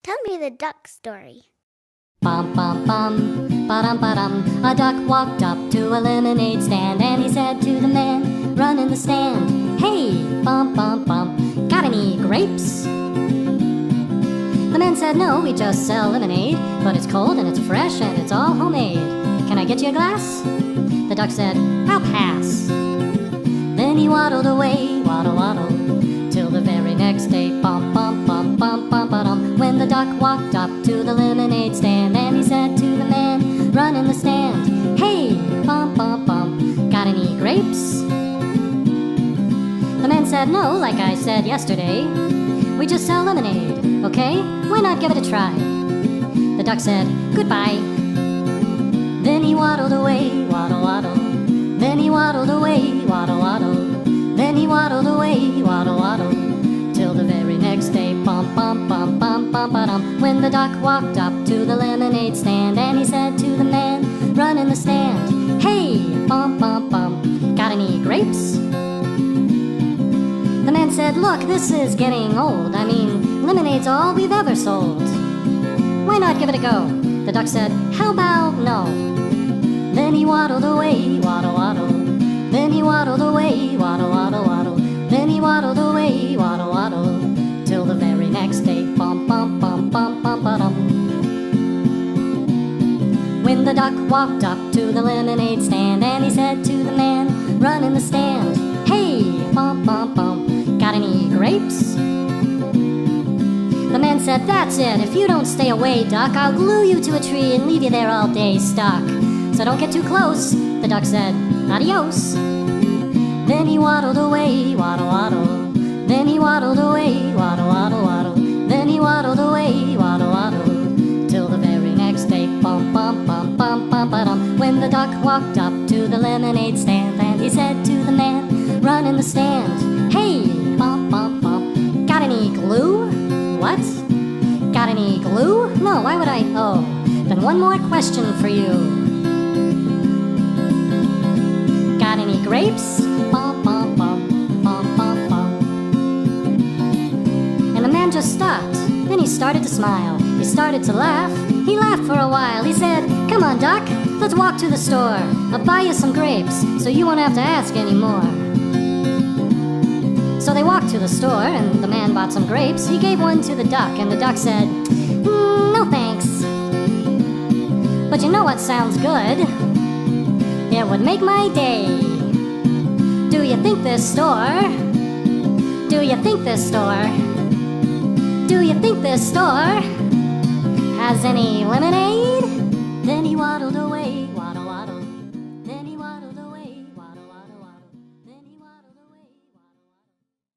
Tell me the duck story. Bum bum bum, ba-dum ba-dum. A duck walked up to a lemonade stand and he said to the man, run in the stand, hey, bum bum bum, got any grapes? The man said, no, we just sell lemonade, but it's cold and it's fresh and it's all homemade. Can I get you a glass? The duck said, I'll pass. Then he waddled away, waddle waddle, till the very next day, bum bum bum bum bum ba-dum. When the duck walked up to the lemonade stand and he said to the man, run in the stand, hey, bum bum bum, got any grapes? The man said, no, like I said yesterday, we just sell lemonade, okay? Why not give it a try? The duck said, goodbye. Then he waddled away, waddle waddle. Then he waddled away, waddle waddle. Then he waddled away, waddle waddle, till the very next day, bum bum bum bum bum ba-dum. When the duck walked up to the lemonade stand and he said to the man, run in the stand, hey, bum bum bum, got any grapes? The man said, look, this is getting old. I mean, lemonade's all we've ever sold. Why not give it a go? The duck said, how about no? Then he waddled away, waddle waddle. Then he waddled away, waddle waddle waddle. Then he waddled away, waddle waddle, till the very next day, bum bum bum bum bum ba-dum. When the duck walked up to the lemonade stand and he said to the man, run in the stand, hey, bum bum bum, got any grapes? The man said, that's it, if you don't stay away, duck, I'll glue you to a tree and leave you there all day stuck. So don't get too close. The duck said, adios. Then he waddled away, waddle waddle. Then he waddled away, waddle waddle waddle. Then he waddled away, waddle waddle, till the very next day, bum bum bum bum bum ba-dum. When the duck walked up to the lemonade stand and he said to the man, run in the stand, hey, bum bum bum, got any glue? What? Got any glue? No, why would I? Oh, then one more question for you. Got any grapes? Bum bum bum bum bum bum. And the man just stopped. Then he started to smile. He started to laugh. He laughed for a while. He said, come on, Duck, let's walk to the store. I'll buy you some grapes so you won't have to ask anymore. So they walked to the store and the man bought some grapes. He gave one to the duck and the duck said, no thanks. But you know what sounds good? It would make my day. Do you think this store? Do you think this store? Do you think this store has any lemonade? Then he waddled